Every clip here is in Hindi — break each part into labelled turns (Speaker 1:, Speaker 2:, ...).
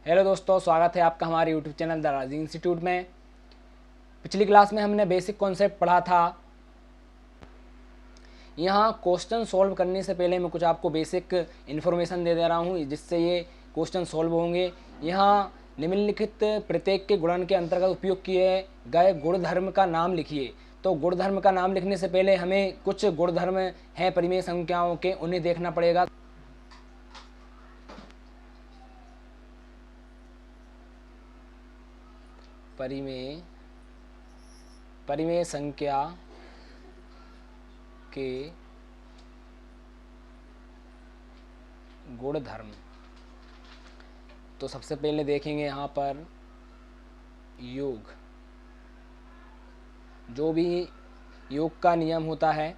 Speaker 1: हेलो दोस्तों, स्वागत है आपका हमारे यूट्यूब चैनल द राजी इंस्टीट्यूट में। पिछली क्लास में हमने बेसिक कॉन्सेप्ट पढ़ा था। यहाँ क्वेश्चन सॉल्व करने से पहले मैं कुछ आपको बेसिक इन्फॉर्मेशन दे रहा हूँ जिससे ये क्वेश्चन सॉल्व होंगे। यहाँ निम्नलिखित प्रत्येक के गुणन के अंतर्गत उपयोग किए गए गुणधर्म का नाम लिखिए। तो गुणधर्म का नाम लिखने से पहले हमें कुछ गुणधर्म हैं परिमेय संख्याओं के, उन्हें देखना पड़ेगा। परिमेय संख्या के गुणधर्म। तो सबसे पहले देखेंगे यहाँ पर योग। जो भी योग का नियम होता है,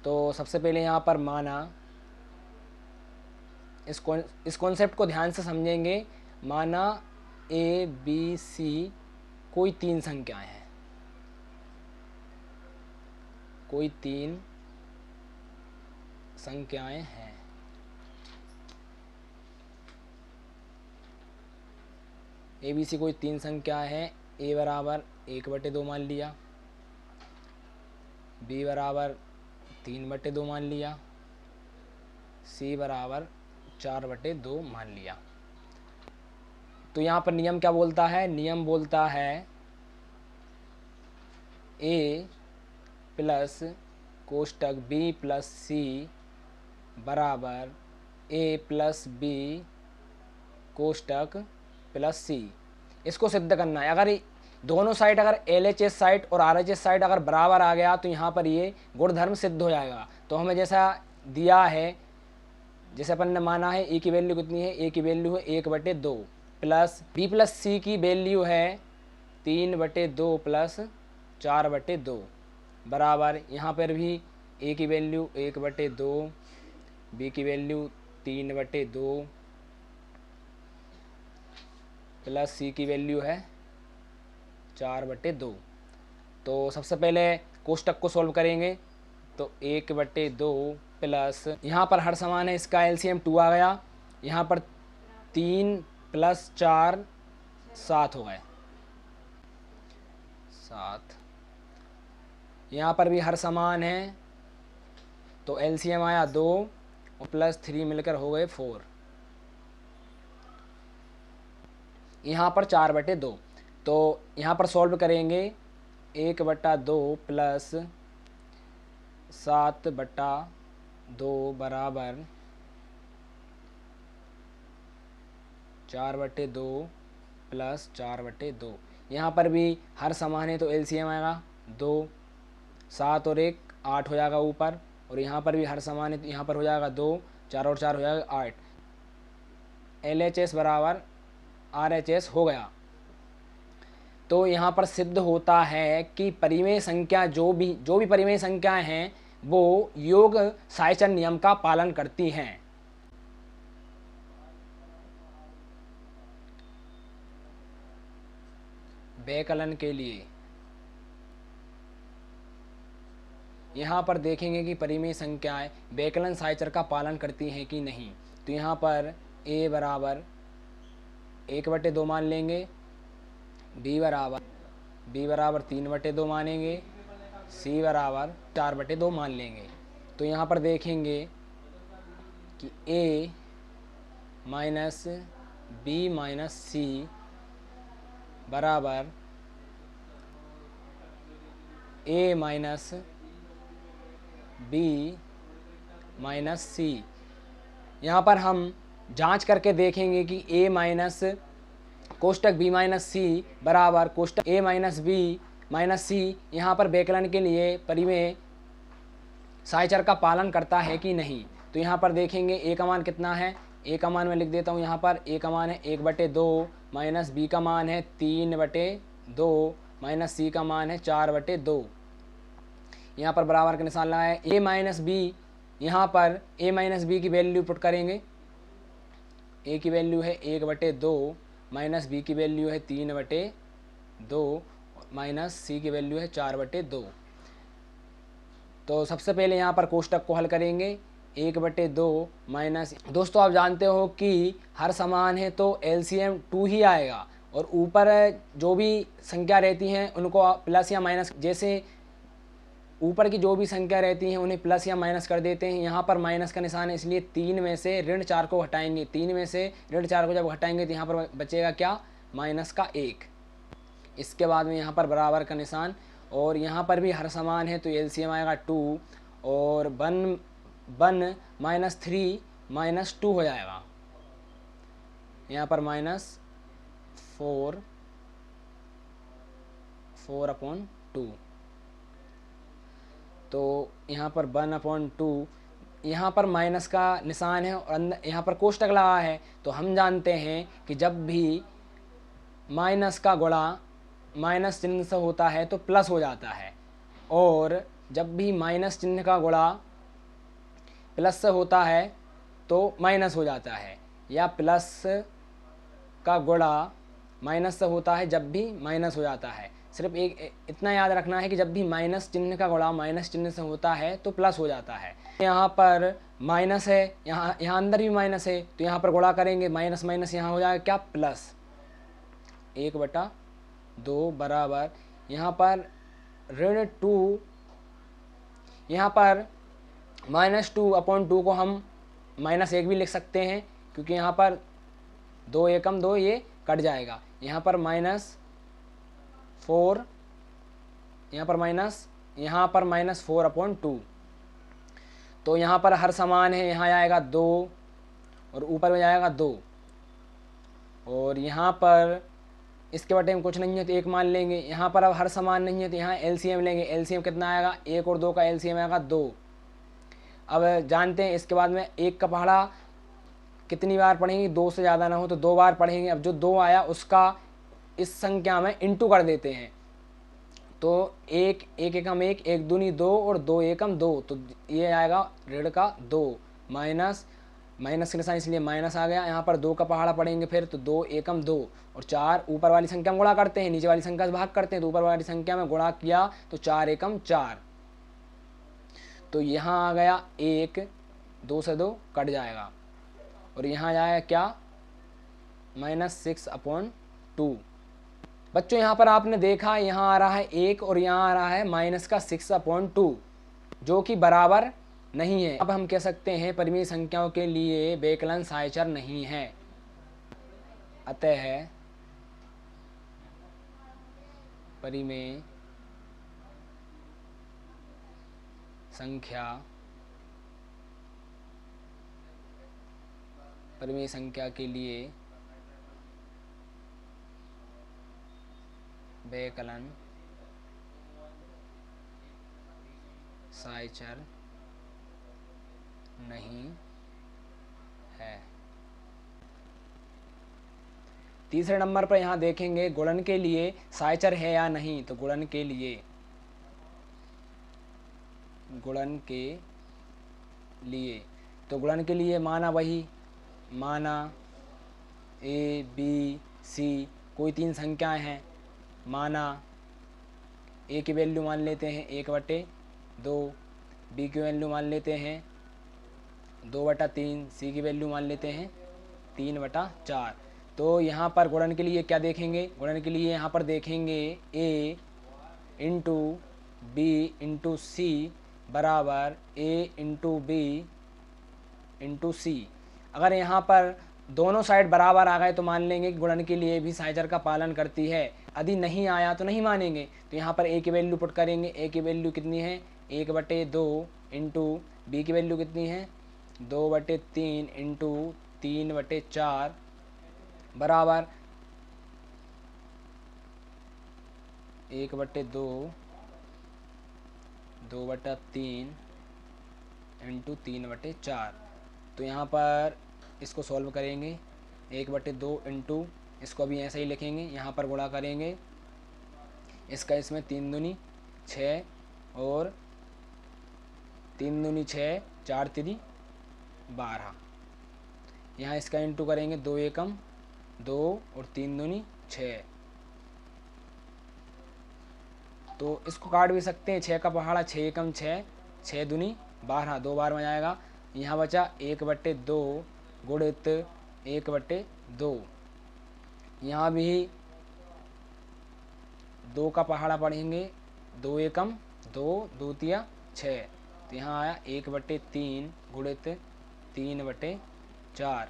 Speaker 1: तो सबसे पहले यहाँ पर माना, इस कॉन्सेप्ट को ध्यान से समझेंगे। माना ए बी सी कोई तीन संख्याएं हैं, कोई तीन संख्याएं हैं। ए बी सी कोई तीन संख्या है। ए बराबर 1/2 मान लिया, बी बराबर 3/2 मान लिया, सी बराबर 4/2 मान लिया। तो यहाँ पर नियम क्या बोलता है? नियम बोलता है ए प्लस कोष्टक बी प्लस सी बराबर ए प्लस बी कोष्टक प्लस सी। इसको सिद्ध करना है। अगर दोनों साइड, अगर LHS साइड और RHS साइड अगर बराबर आ गया तो यहाँ पर ये गुणधर्म सिद्ध हो जाएगा। तो हमें जैसा दिया है, जैसे अपन ने माना है ए की वैल्यू कितनी है? ए की वैल्यू है 1/2 प्लस बी प्लस सी की वैल्यू है 3/2 प्लस 4/2 बराबर यहाँ पर भी ए की वैल्यू 1/2, बी की वैल्यू 3/2 प्लस सी की वैल्यू है 4/2। तो सबसे पहले कोष्टक को सॉल्व करेंगे। तो 1/2 प्लस, यहाँ पर हर समान है, इसका LCM 2 आ गया। यहाँ पर 3 प्लस 4 7 हो गए, 7। यहाँ पर भी हर समान है, तो LCM आया 2 और प्लस 3 मिलकर हो गए 4। यहाँ पर 4/2। तो यहाँ पर सॉल्व करेंगे। 1/2 प्लस 7/2 बराबर 4/2 प्लस 4/2। यहाँ पर भी हर समान है, तो LCM आएगा 2, 7 और 1 8 हो जाएगा ऊपर। और यहाँ पर भी हर समान है, तो यहाँ पर हो जाएगा 2, 4 और 4 हो जाएगा 8। LHS बराबर RHS हो गया। तो यहाँ पर सिद्ध होता है कि परिमेय संख्या जो भी परिमेय संख्याएं हैं वो योग साइचर नियम का पालन करती हैं। व्यकलन के लिए यहाँ पर देखेंगे कि परिमेय संख्याएं व्यकलन साइचर का पालन करती हैं कि नहीं। तो यहाँ पर a बराबर 1/2 मान लेंगे, बी बराबर 3/2 मानेंगे, सी बराबर 4/2 मान लेंगे। तो यहाँ पर देखेंगे कि a माइनस बी माइनस सी बराबर a माइनस बी माइनस सी। यहाँ पर हम जांच करके देखेंगे कि a माइनस कोष्टक b माइनस सी बराबर कोष्टक a माइनस बी माइनस सी यहाँ पर व्यकलन के लिए परिमेय साइचर का पालन करता है कि नहीं। तो यहाँ पर देखेंगे a का मान कितना है। a का मान मैं लिख देता हूँ। यहाँ पर a का मान है 1/2 माइनस b का मान है 3/2 माइनस c का मान है 4/2। यहाँ पर बराबर का निशान लगाए। a माइनस बी, यहाँ पर a माइनस बी की वैल्यू पुट करेंगे। a की वैल्यू है 1/2 माइनस बी की वैल्यू है 3/2 माइनस सी की वैल्यू है 4/2। तो सबसे पहले यहाँ पर कोष्टक को हल करेंगे। 1/2 माइनस, दोस्तों आप जानते हो कि हर समान है तो एलसीएम 2 ही आएगा, और ऊपर जो भी संख्या रहती हैं उनको प्लस या माइनस, जैसे ऊपर की जो भी संख्या रहती हैं उन्हें प्लस या माइनस कर देते हैं। यहाँ पर माइनस का निशान है, इसलिए 3 में से ऋण 4 को हटाएंगे, 3 में से ऋण 4 को जब हटाएंगे तो यहाँ पर बचेगा क्या, -1। इसके बाद में यहाँ पर बराबर का निशान, और यहाँ पर भी हर समान है तो एलसीएम आएगा 2, और 1 -3 -2 हो जाएगा, यहाँ पर -4/2। तो यहाँ पर 1/2, यहाँ पर माइनस का निशान है और अंदर यहाँ पर कोष्टक लगा है, तो हम जानते हैं कि जब भी माइनस का गुणा माइनस चिन्ह से होता है तो प्लस हो जाता है, और जब भी माइनस चिन्ह का गुणा प्लस से होता है तो माइनस हो जाता है, या प्लस का गुणा माइनस से होता है जब भी माइनस हो जाता है। सिर्फ एक इतना याद रखना है कि जब भी माइनस चिन्ह का गुणा माइनस चिन्ह से होता है तो प्लस हो जाता है। यहाँ पर माइनस है, यहाँ अंदर भी माइनस है, तो यहाँ पर गुणा करेंगे, माइनस माइनस यहाँ हो जाएगा क्या, प्लस 1/2 बराबर, यहाँ पर ऋण 2, यहाँ पर -2/2 को हम -1 भी लिख सकते हैं, क्योंकि यहाँ पर 2 एकम 2 ये कट जाएगा, यहाँ पर -4, यहाँ पर -4/2। तो यहाँ पर हर समान है, यहाँ आएगा 2 और ऊपर में जाएगा 2, और यहाँ पर इसके बटे में कुछ नहीं है तो 1 मान लेंगे। यहाँ पर अब हर समान नहीं है तो यहाँ एलसीएम लेंगे, एलसीएम कितना आएगा, 1 और 2 का एलसीएम आएगा 2। अब जानते हैं इसके बाद में 1 का पहाड़ा कितनी बार पढ़ेंगे, 2 से ज़्यादा ना हो तो 2 बार पढ़ेंगे। अब जो 2 आया उसका इस संख्या में इंटू कर देते हैं, तो 1 एकम 1, 1 दूनी 2 और 2 एकम 2, तो ये आएगा ऋण का 2, माइनस के निशान इसलिए माइनस आ गया। यहाँ पर 2 का पहाड़ा पढ़ेंगे फिर तो 2 एकम 2 और 4, ऊपर वाली संख्या में गुणा करते हैं, नीचे वाली संख्या से भाग करते हैं, तो ऊपर वाली संख्या में गुणा किया तो 4 एकम 4, तो यहाँ आ गया 1, 2 से 2 कट जाएगा, और यहाँ जाएगा क्या, -6/2। बच्चों यहाँ पर आपने देखा यहाँ आ रहा है 1 और यहाँ आ रहा है -6/2, जो कि बराबर नहीं है। अब हम कह सकते हैं परिमेय संख्याओं के लिए बेकलन साइचर नहीं है, अतः परिमेय संख्या के लिए बेकलन साइचर नहीं है। तीसरे नंबर पर यहाँ देखेंगे गुणन के लिए साइचर है या नहीं, तो गुणन के लिए माना वही, माना A B C कोई 3 संख्याएं हैं, माना A की वैल्यू मान लेते हैं 1/2, B की वैल्यू मान लेते हैं 2/3, C की वैल्यू मान लेते हैं 3/4। तो यहाँ पर गुणन के लिए क्या देखेंगे, गुणन के लिए यहाँ पर देखेंगे A into B into C बराबर A into B into C। अगर यहाँ पर दोनों साइड बराबर आ गए तो मान लेंगे कि गुणन के लिए भी साइचर का पालन करती है, यदि नहीं आया तो नहीं मानेंगे। तो यहाँ पर A की वैल्यू पुट करेंगे, A की वैल्यू कितनी है 1/2 इंटू B की वैल्यू कितनी है 2/3 इंटू 3/4 बराबर 1/2 2/3 इंटू 3/4। तो यहाँ पर इसको सॉल्व करेंगे 1/2 इंटू, इसको भी ऐसे ही लिखेंगे, यहाँ पर गुणा करेंगे इसका, इसमें 3 दूनी 6 और 3 दूनी 6, 4 3 12, यहाँ इसका इंटू करेंगे 2 एकम 2 और 3 दूनी 6, तो इसको काट भी सकते हैं, 6 का पहाड़ा 6 एकम 6, 6 दूनी 12, 2 बार में जाएगा। यहाँ बचा 1/2 गुणित 1/2। यहाँ भी 2 का पहाड़ा पढ़ेंगे, 2 एकम 2, 2 तिया 6, तो यहाँ आया 1/3 गुणित 3/4।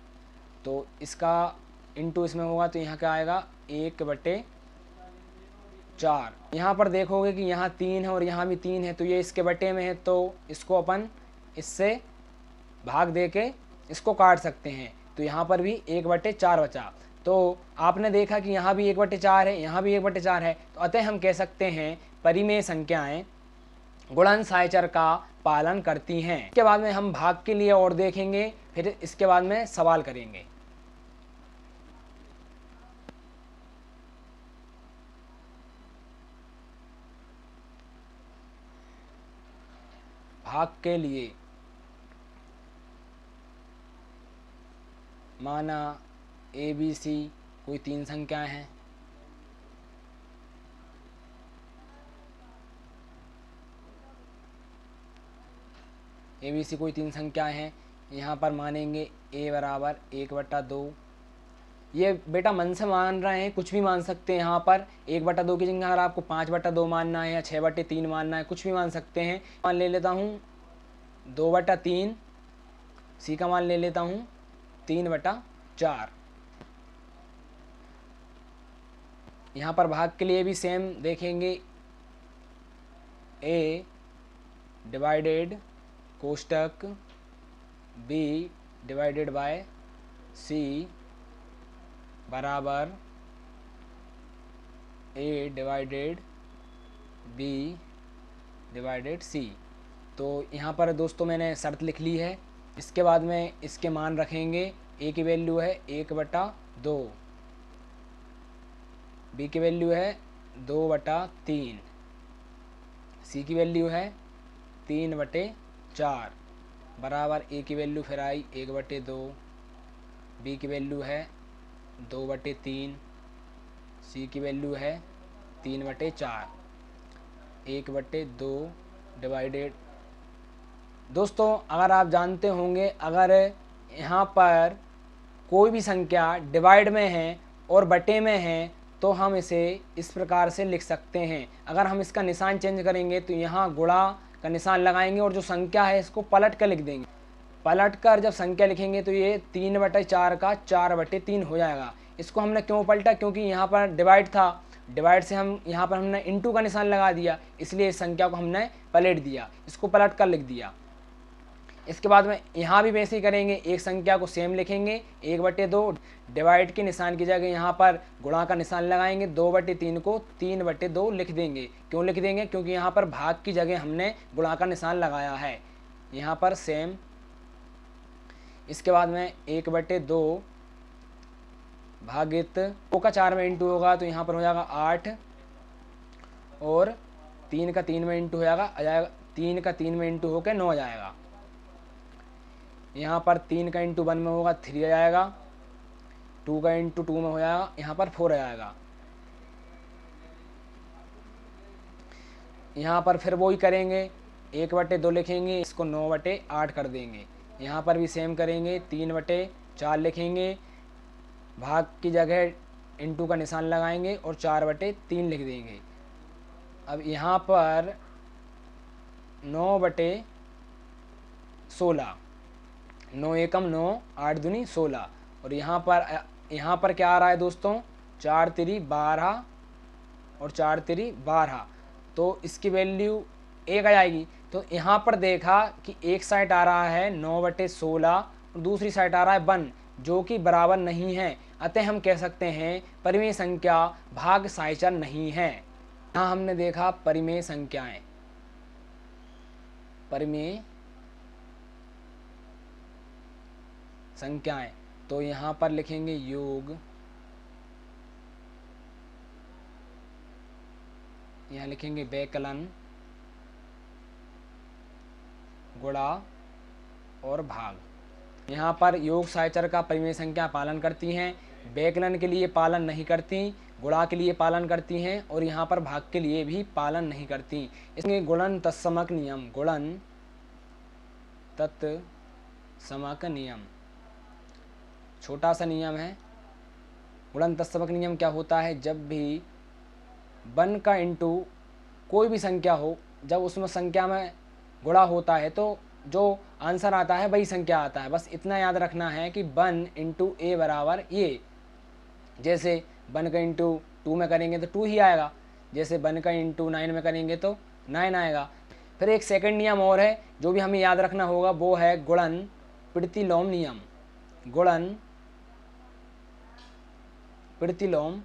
Speaker 1: तो इसका इंटू इसमें होगा तो यहाँ क्या आएगा 1/4। यहाँ पर देखोगे कि यहाँ 3 है और यहाँ भी 3 है, तो ये इसके बटे में है, तो इसको अपन इससे भाग दे के इसको काट सकते हैं। तो यहाँ पर भी 1/4 बचा। तो आपने देखा कि यहाँ भी 1/4 है, यहाँ भी 1/4 है, तो अतः हम कह सकते हैं परिमेय संख्याएं गुणन साइचर का पालन करती हैं। इसके बाद में हम भाग के लिए और देखेंगे, फिर इसके बाद में सवाल करेंगे। भाग के लिए माना ABC कोई 3 संख्याएं हैं, ABC कोई 3 संख्याएं हैं। यहाँ पर मानेंगे A बराबर 1/2। ये बेटा मन से मान रहे हैं, कुछ भी मान सकते हैं। यहाँ पर 1/2 की जगह अगर आपको 5/2 मानना है या 6/3 मानना है, कुछ भी मान सकते हैं। मान ले लेता हूँ 2/3, C का मान ले लेता हूँ 3/4। यहाँ पर भाग के लिए भी सेम देखेंगे, A डिवाइडेड कोष्टक B डिवाइडेड बाय C बराबर A डिवाइडेड B डिवाइडेड C। तो यहाँ पर दोस्तों मैंने शर्त लिख ली है। इसके बाद में इसके मान रखेंगे। A की वैल्यू है 1/2, B की वैल्यू है 2/3, C की वैल्यू है 3/4 बराबर A की वैल्यू फिर आई 1/2, B की वैल्यू है 2/3, C की वैल्यू है 3/4, 1/2 डिवाइडेड। दोस्तों अगर आप जानते होंगे, अगर यहाँ पर कोई भी संख्या डिवाइड में है और बटे में है तो हम इसे इस प्रकार से लिख सकते हैं। अगर हम इसका निशान चेंज करेंगे तो यहाँ गुणा का निशान लगाएंगे और जो संख्या है इसको पलट कर लिख देंगे। पलट कर जब संख्या लिखेंगे तो ये 3/4 का 4/3 हो जाएगा। इसको हमने क्यों पलटा, क्योंकि यहाँ पर डिवाइड था, डिवाइड से हम यहाँ पर हमने इंटू का निशान लगा दिया, इसलिए इस संख्या को हमने पलट दिया, इसको पलट कर लिख दिया। इसके बाद में यहाँ भी वैसे ही करेंगे, एक संख्या को सेम लिखेंगे 1/2, डिवाइड के निशान की जगह यहाँ पर गुणा का निशान लगाएंगे, 2/3 को 3/2 लिख देंगे। क्यों लिख देंगे, क्योंकि यहाँ पर भाग की जगह हमने गुणा का निशान लगाया है। यहाँ पर सेम। इसके बाद में 1/2 भागित 2 का 4 में इंटू होगा तो यहाँ पर हो जाएगा 8 और 3 का 3 में इंटू हो जाएगा 3 का 3 में इंटू होकर 9 आ जाएगा। यहाँ पर 3 का इंटू 1 में होगा 3 आ जाएगा, 2 का इंटू 2 में हो जाएगा यहाँ पर 4 आ जाएगा। यहाँ पर फिर वही करेंगे, 1/2 लिखेंगे, इसको 9/8 कर देंगे। यहाँ पर भी सेम करेंगे, 3/4 लिखेंगे, भाग की जगह इंटू का निशान लगाएंगे और 4/3 लिख देंगे। अब यहाँ पर 9/16, 9 एकम 9, 8 दूनी 16, और यहाँ पर क्या आ रहा है दोस्तों 4 तिरी 12 और 4 तिरी 12, तो इसकी वैल्यू 1 आ जाएगी। तो यहाँ पर देखा कि एक साइड आ रहा है 9/16 और दूसरी साइड आ रहा है 1, जो कि बराबर नहीं है। अतः हम कह सकते हैं परिमेय संख्या भाग साइचर नहीं है। यहाँ हमने देखा परिमेय संख्याएं, परिमेय संख्याएं, तो यहाँ पर लिखेंगे योग, यहाँ लिखेंगे व्यकलन, गुणा और भाग। यहाँ पर योग साइचर का परिमेय संख्या पालन करती हैं, व्यकलन के लिए पालन नहीं करती, गुणा के लिए पालन करती हैं और यहाँ पर भाग के लिए भी पालन नहीं करती। इसमें गुणन तत्समक नियम, गुणन तत्समक नियम, छोटा सा नियम है। गुणन तत्समक नियम क्या होता है, जब भी 1 का इंटू कोई भी संख्या हो, जब उसमें संख्या में गुणा होता है तो जो आंसर आता है वही संख्या आता है। बस इतना याद रखना है कि 1 इंटू ए बराबर ये, जैसे 1 का इंटू 2 में करेंगे तो 2 ही आएगा, जैसे 1 का इंटू 9 में करेंगे तो 9 आएगा। फिर एक सेकंड नियम और है जो भी हमें याद रखना होगा, वो है गुणन प्रतिलोम नियम। गुणन प्रतिलोम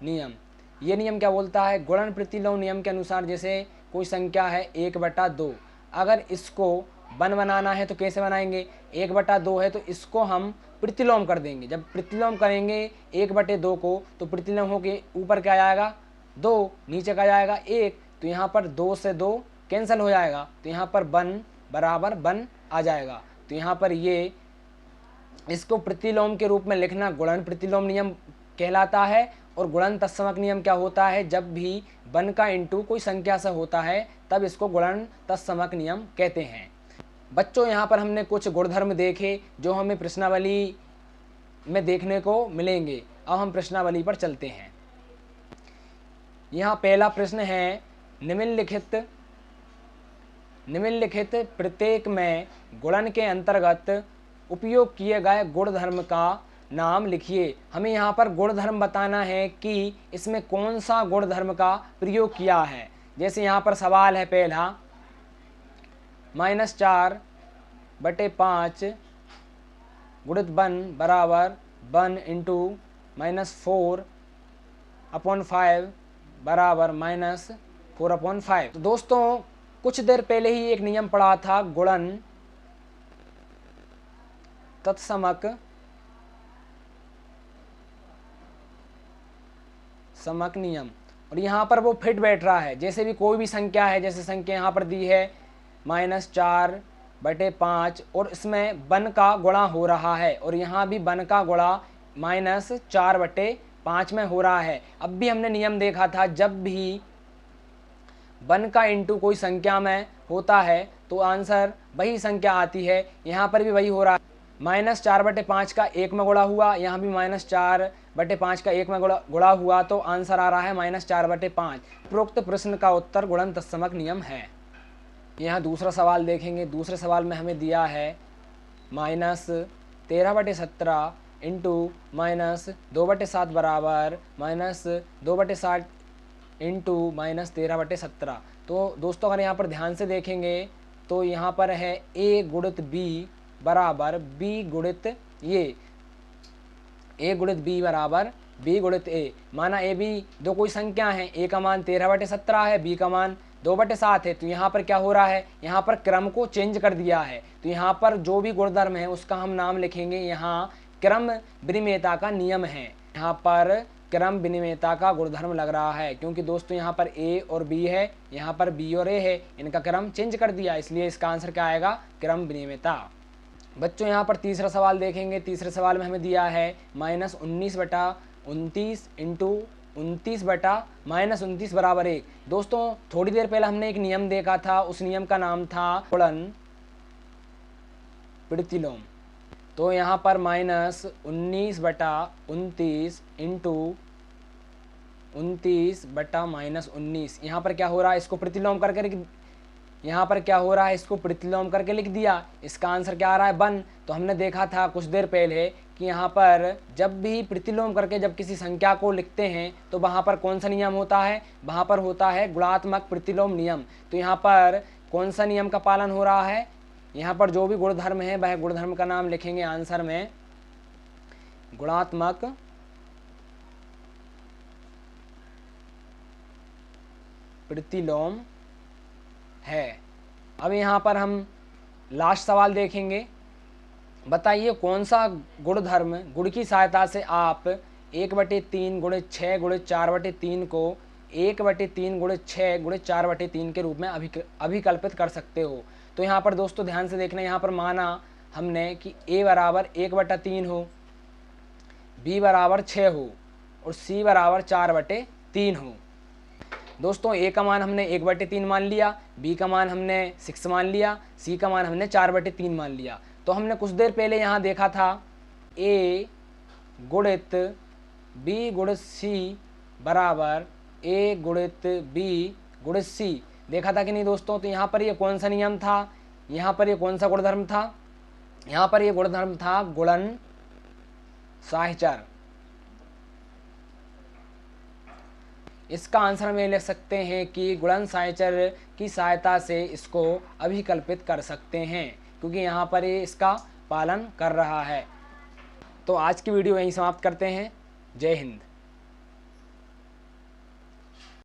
Speaker 1: नियम, ये नियम क्या बोलता है, गुणन प्रतिलोम नियम के अनुसार जैसे कोई संख्या है 1/2, अगर इसको 1 बनाना है तो कैसे बनाएंगे, 1/2 है तो इसको हम प्रतिलोम कर देंगे। जब प्रतिलोम करेंगे 1/2 को तो प्रतिलोम होके ऊपर क्या आएगा 2, नीचे क्या आएगा 1, तो यहाँ पर 2 से 2 कैंसिल हो जाएगा, तो यहाँ पर 1 बराबर 1 आ जाएगा। तो यहाँ पर ये इसको प्रतिलोम के रूप में लिखना गुणन प्रतिलोम नियम कहलाता है। और गुणन तत्समक नियम क्या होता है, जब भी 1 का इंटू कोई संख्या से होता है तब इसको गुणन तत्समक नियम कहते हैं। बच्चों, यहाँ पर हमने कुछ गुणधर्म देखे जो हमें प्रश्नावली में देखने को मिलेंगे। अब हम प्रश्नावली पर चलते हैं। यहाँ पहला प्रश्न है, निम्नलिखित प्रत्येक में गुणन के अंतर्गत उपयोग किए गए गुणधर्म का नाम लिखिए। हमें यहाँ पर गुणधर्म बताना है कि इसमें कौन सा गुणधर्म का प्रयोग किया है। जैसे यहाँ पर सवाल है पहला, -4/5 गुणित 1 बराबर 1 इंटू -4/5 बराबर -4/5। तो दोस्तों, कुछ देर पहले ही एक नियम पढ़ा था, गुणन तत्समक नियम, और यहाँ पर वो फिट बैठ रहा है। जैसे भी कोई भी संख्या है, जैसे संख्या यहाँ पर दी है -4/5 और इसमें 1 का गुणा हो रहा है, और यहाँ भी 1 का गुणा -4/5 में हो रहा है। अब भी हमने नियम देखा था, जब भी 1 का इंटू कोई संख्या में होता है तो आंसर वही संख्या आती है। यहाँ पर भी वही हो रहा है, -4/5 का 1 में गुणा हुआ, यहाँ भी -4/5 का 1 में गुणा हुआ, तो आंसर आ रहा है -4/5। उपरोक्त प्रश्न का उत्तर गुणन तत्समक नियम है। यहाँ दूसरा सवाल देखेंगे। दूसरे सवाल में हमें दिया है -13/17 इंटू -2/7 बराबर -2/7 इंटू -13/17। तो दोस्तों, अगर यहाँ पर ध्यान से देखेंगे तो यहाँ पर है a गुणित b बराबर b गुणित ये, a गुणित b बराबर b गुणित a। माना a b दो कोई संख्या है, a का मान 13/17 है, b का मान 2/7 है। तो यहाँ पर क्या हो रहा है, यहाँ पर क्रम को चेंज कर दिया है। तो यहाँ पर जो भी गुणधर्म है उसका हम नाम लिखेंगे। यहाँ क्रम विनिमेयता का नियम है, यहाँ पर क्रम विनिमेयता का गुणधर्म लग रहा है, क्योंकि दोस्तों यहाँ पर a और b है, यहाँ पर b और a है, इनका क्रम चेंज कर दिया, इसलिए इसका आंसर क्या आएगा, क्रम विनिमेयता। बच्चों, यहाँ पर तीसरा सवाल देखेंगे। तीसरे सवाल में हमें दिया है -19/29 इंटू 29/-29 बराबर 1। दोस्तों, थोड़ी देर पहले हमने एक नियम देखा था, उस नियम का नाम था गुणन प्रतिलोम। तो यहाँ पर -19/29 इंटू 29/-19, यहाँ पर क्या हो रहा है, इसको प्रतिलोम करके यहाँ पर क्या हो रहा है, इसको प्रतिलोम करके लिख दिया। इसका आंसर क्या आ रहा है, 1। तो हमने देखा था कुछ देर पहले कि यहाँ पर जब भी प्रतिलोम करके जब किसी संख्या को लिखते हैं तो वहाँ पर कौन सा नियम होता है, वहाँ पर होता है गुणात्मक प्रतिलोम नियम। तो यहाँ पर कौन सा नियम का पालन हो रहा है, यहाँ पर जो भी गुणधर्म है वह गुणधर्म का नाम लिखेंगे आंसर में, गुणात्मक प्रतिलोम है। अब यहाँ पर हम लास्ट सवाल देखेंगे। बताइए कौन सा गुणधर्म, गुण की सहायता से आप 1/3 गुणित 6 गुणित 4/3 को 1/3 गुणित 6 गुणित 4/3 के रूप में अभिकल्पित कर सकते हो। तो यहाँ पर दोस्तों ध्यान से देखना, यहाँ पर माना हमने कि a बराबर 1/3 हो, b बराबर 6 हो और c बराबर 4/3 हो। दोस्तों ए का मान हमने 1/3 मान लिया, बी का मान हमने 6 मान लिया, सी का मान हमने 4/3 मान लिया। तो हमने कुछ देर पहले यहाँ देखा था ए गुणित बी गुणित सी बराबर ए गुणित बी गुणित सी, देखा था कि नहीं दोस्तों। तो यहाँ पर ये कौन सा नियम था, यहाँ पर ये कौन सा गुणधर्म था, यहाँ पर ये गुणधर्म था गुणन साहचर्य। इसका आंसर में लिख सकते हैं कि गुणन साहचर्य की सहायता से इसको अभिकल्पित कर सकते हैं, क्योंकि यहाँ पर ये इसका पालन कर रहा है। तो आज की वीडियो यहीं समाप्त करते हैं। जय हिंद।